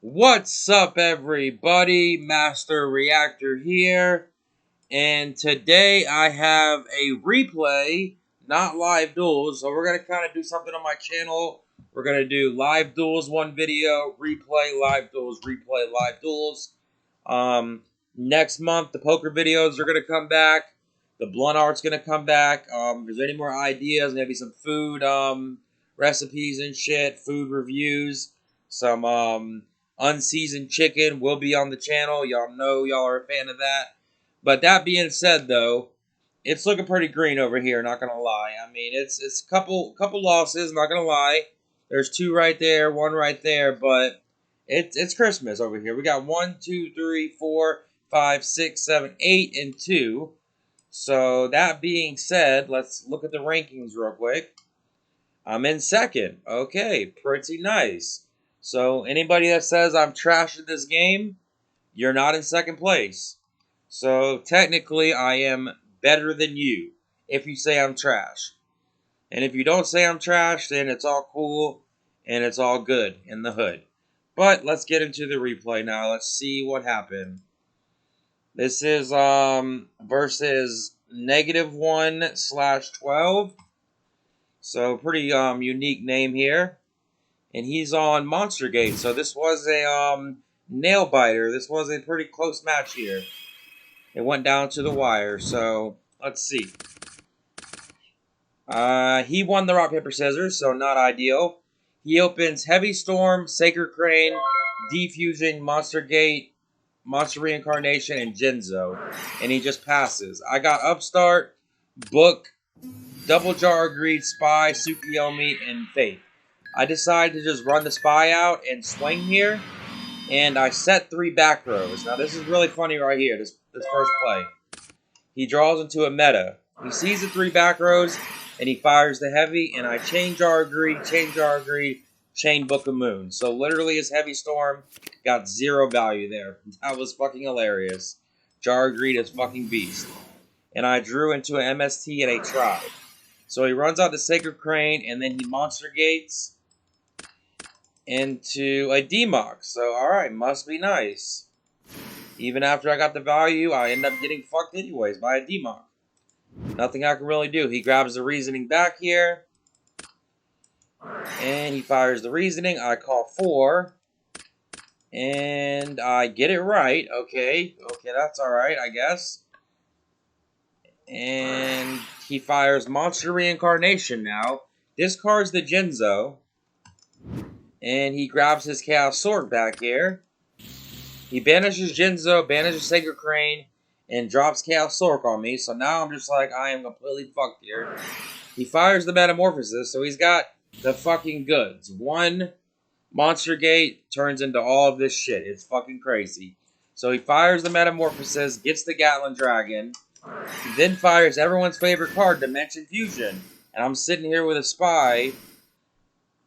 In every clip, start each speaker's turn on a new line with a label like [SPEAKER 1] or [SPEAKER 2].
[SPEAKER 1] What's up, everybody? Master Reactor here, and today I have a replay, not live duels. So we're gonna kind of do something on my channel. We're gonna do live duels, one video, replay, live duels, replay, live duels. Next month the poker videos are gonna come back. The blunt art's gonna come back. If there's any more ideas, maybe some food recipes and shit, food reviews, some unseasoned chicken will be on the channel. Y'all know y'all are a fan of that. But that being said, though, it's looking pretty green over here. Not gonna lie. I mean, it's a couple losses. Not gonna lie. There's two right there, one right there, but it's Christmas over here. We got 1, 2, 3, 4, 5, 6, 7, 8, and 2. So that being said, let's look at the rankings real quick. I'm in second. Okay, pretty nice. So anybody that says I'm trash at this game, you're not in second place. So technically I am better than you if you say I'm trash. And if you don't say I'm trash, then it's all cool and it's all good in the hood. But let's get into the replay now. Let's see what happened. This is versus -1/12. So pretty unique name here. And he's on Monstergate. So this was a nail biter. This was a pretty close match here. It went down to the wire. So let's see. He won the rock, paper, scissors, so not ideal. He opens Heavy Storm, Sacred Crane, Defusing, Monstergate, Monster Reincarnation, and Jinzo. And he just passes. I got Upstart, Book, Double Jar of Greed, Spy, Tsukiyomi, and Faith. I decided to just run the Spy out and swing here. And I set 3 back rows. Now this is really funny right here, this first play. He draws into a meta. He sees the 3 back rows, and he fires the heavy, and I chain Jar of Greed, chain Book of Moon. So literally his Heavy Storm got 0 value there. That was fucking hilarious. Jar of Greed is fucking beast. And I drew into an MST and a Tribe. So he runs out the Sacred Crane, and then he Monster Gates into a Demox. So, alright, must be nice. Even after I got the value, I end up getting fucked anyways by a Demox. Nothing I can really do. He grabs the Reasoning back here. And he fires the Reasoning. I call 4. And I get it right. Okay, that's alright, I guess. And he fires Monster Reincarnation now. Discards the Jinzo. And he grabs his Chaos Sword back here. He banishes Jinzo, banishes Sacred Crane, and drops Chaos Sword on me. So now I'm just like, I am completely fucked here. He fires the Metamorphosis, so he's got the fucking goods. 1 Monster Gate turns into all of this shit. It's fucking crazy. So he fires the Metamorphosis, gets the Gatlin Dragon, then fires everyone's favorite card, Dimension Fusion. And I'm sitting here with a Spy,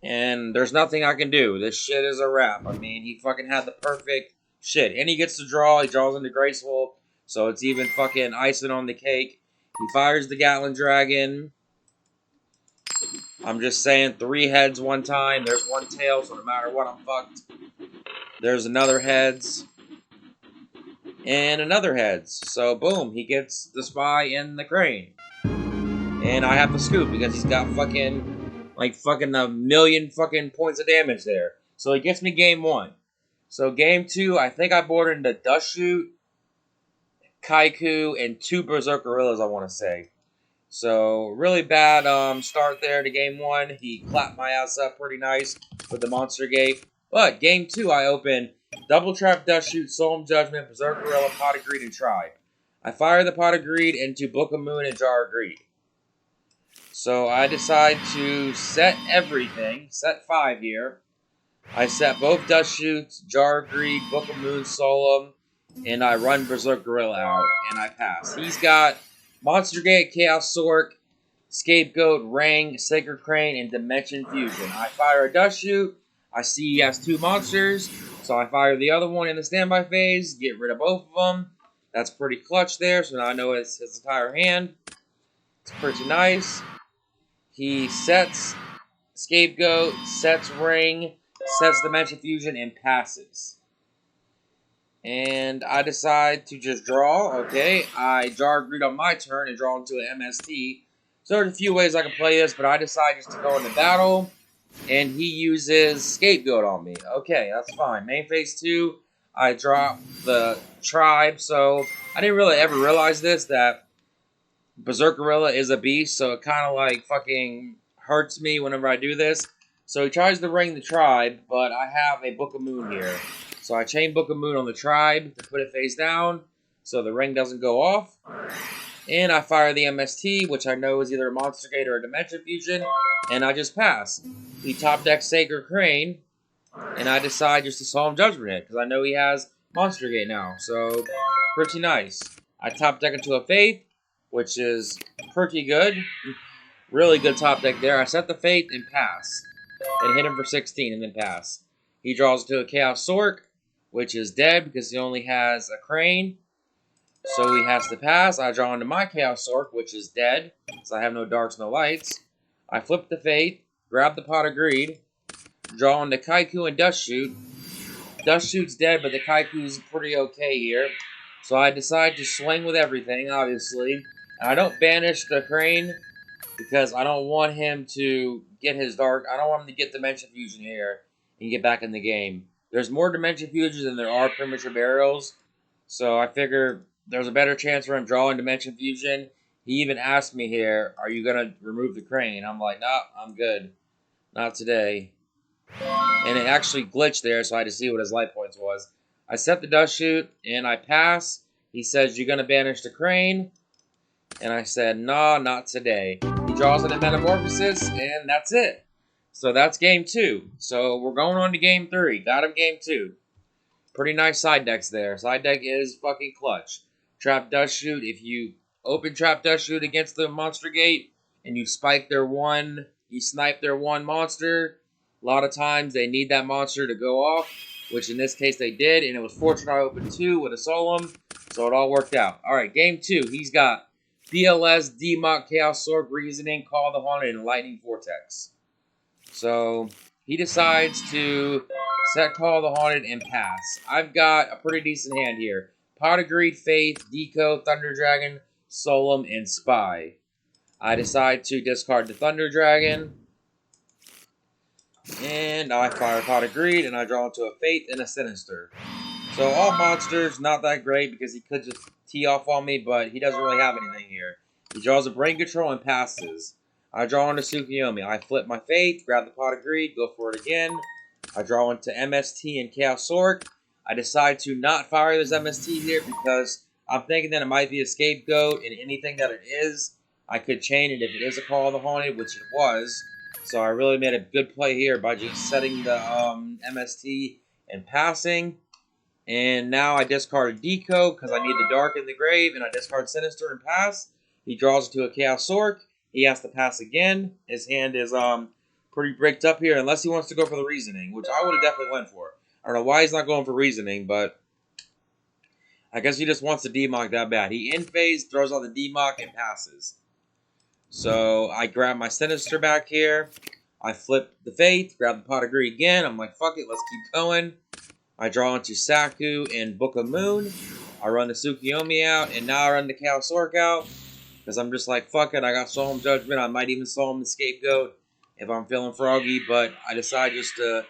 [SPEAKER 1] and there's nothing I can do. This shit is a wrap. I mean, he fucking had the perfect shit. And he gets to draw. He draws into Graceful. So it's even fucking icing on the cake. He fires the Gatlin Dragon. I'm just saying, 3 heads one time. There's 1 tail, so no matter what, I'm fucked. There's another heads. And another heads. So boom, he gets the Spy and the Crane. And I have to scoop because he's got fucking like fucking a million fucking points of damage there. So he gets me game 1. So game 2, I think I boarded into Dust Shoot, Kaiku, and 2 Berserk Gorillas, I want to say. So really bad start there to game 1. He clapped my ass up pretty nice with the Monster Gate. But game 2, I open Double Trap, Dust Shoot, Solemn Judgment, Berserk Gorilla, Pot of Greed, and Tribe. I fire the Pot of Greed into Book of Moon and Jar of Greed. So I decide to set everything, set 5 here. I set both Dust Shoots, Jar of Greed, Book of Moon, Solemn, and I run Berserk Gorilla out, and I pass. He's got Monster Gate, Chaos Sork, Scapegoat, Ring, Sacred Crane, and Dimension Fusion. I fire a Dust Shoot. I see he has 2 monsters, so I fire the other one in the standby phase, get rid of both of them. That's pretty clutch there, so now I know it's his entire hand. It's pretty nice. He sets Scapegoat, sets Ring, sets Dimension Fusion, and passes. And I decide to just draw. Okay, I draw greed on my turn and draw into an MST. So there's a few ways I can play this, but I decide just to go into battle. And he uses Scapegoat on me. Okay, that's fine. Main phase 2, I drop the tribe. So I didn't really ever realize this, that Berserk Gorilla is a beast. So it kind of like fucking hurts me whenever I do this. So he tries to ring the tribe, but I have a Book of Moon here. So I chain Book of Moon on the tribe to put it face down so the ring doesn't go off. And I fire the MST, which I know is either a Monster Gate or a Dimension Fusion, and I just pass. He top decks Sacred Crane, and I decide just to Solemn Judgment it, because I know he has Monster Gate now, so pretty nice. I top deck into a Faith, which is pretty good. Really good top deck there. I set the Faith and pass. And hit him for 16 and then pass. He draws to a Chaos Sork, which is dead because he only has a Crane. So he has to pass. I draw into my Chaos Sork, which is dead, so I have no darks, no lights. I flip the Fate, grab the Pot of Greed, draw into Kaiku and Dust Shoot. Dust Shoot's dead, but the Kaiku's pretty okay here. So I decide to swing with everything, obviously. And I don't banish the Crane because I don't want him to get his dark. I don't want him to get Dimension Fusion here and get back in the game. There's more Dimension Fusions than there are Premature Burials. So I figure there's a better chance for him drawing Dimension Fusion. He even asked me here, are you going to remove the Crane? I'm like, nah, I'm good. Not today. And it actually glitched there, so I had to see what his life points was. I set the Dust Shoot, and I pass. He says, you're going to banish the Crane. And I said, nah, not today. He draws in a Metamorphosis, and that's it. So that's game 2. So we're going on to game 3. Got him game 2. Pretty nice side decks there. Side deck is fucking clutch. Trap Dust Shoot. If you open Trap Dust Shoot against the Monster Gate and you spike their one, you snipe their one monster, a lot of times they need that monster to go off, which in this case they did, and it was fortunate I opened 2 with a Solemn, so it all worked out. Alright, game 2. He's got BLS, Demok, Chaos Sork, Reasoning, Call the Haunted, and Lightning Vortex. So he decides to set Call the Haunted and pass. I've got a pretty decent hand here. Pot of Greed, Faith, Deco, Thunder Dragon, Solemn, and Spy. I decide to discard the Thunder Dragon. And I fire Pot of Greed, and I draw into a Faith and a Sinister. So all monsters, not that great because he could just tee off on me, but he doesn't really have anything here. He draws a Brain Control and passes. I draw into Tsukuyomi. I flip my Faith, grab the Pot of Greed, go for it again. I draw into MST and Chaos Sork. I decide to not fire this MST here because I'm thinking that it might be a Scapegoat, and anything that it is, I could chain it if it is a Call of the Haunted, which it was. So I really made a good play here by just setting the MST and passing. And now I discard a Deco because I need the Dark in the grave, and I discard Sinister and pass. He draws to a Chaos Sork. He has to pass again. His hand is pretty bricked up here, unless he wants to go for the Reasoning, which I would have definitely went for. I don't know why he's not going for Reasoning, but I guess he just wants to Demok that bad. He in phase, throws out the Demok, and passes. So I grab my Sinister back here. I flip the Faith, grab the Pot of Greed again. I'm like, fuck it, let's keep going. I draw into Saku and Book of Moon. I run the Tsukuyomi out, and now I run the Chaos Sork out. Because I'm just like, fuck it, I got Solemn Judgment. I might even Solemn the Scapegoat if I'm feeling froggy. But I decide just to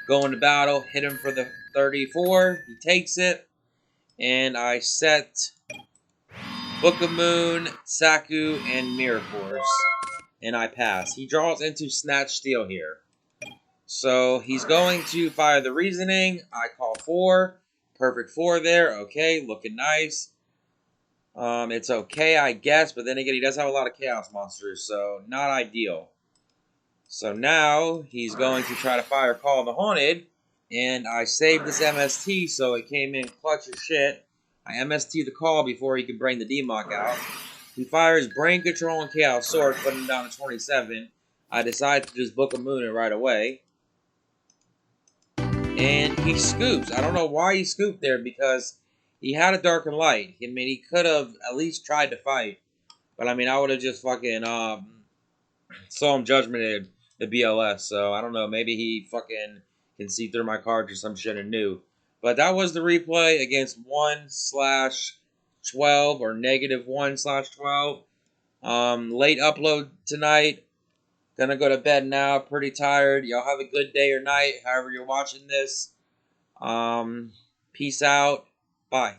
[SPEAKER 1] go into battle, hit him for the 34. He takes it. And I set Book of Moon, Saku, and Mirror Force. And I pass. He draws into Snatch Steel here. So he's going to fire the Reasoning. I call 4. Perfect 4 there. Okay, looking nice. It's okay, I guess. But then again, he does have a lot of Chaos Monsters. So not ideal. So now he's going to try to fire Call the Haunted. And I saved this MST, so it came in clutch as shit. I MST the call before he could bring the Demok out. He fires Brain Control and Chaos Sork, putting him down to 27. I decide to just Book of Moon it right away. And he scoops. I don't know why he scooped there because he had a Dark and Light. I mean, he could have at least tried to fight. But, I mean, I would have just fucking Solemn Judgmented the BLS. So, I don't know. Maybe he fucking can see through my cards or some shit and new. But that was the replay against 1/12 or -1/12. Late upload tonight. Gonna go to bed now. Pretty tired. Y'all have a good day or night, however you're watching this. Peace out. Bye.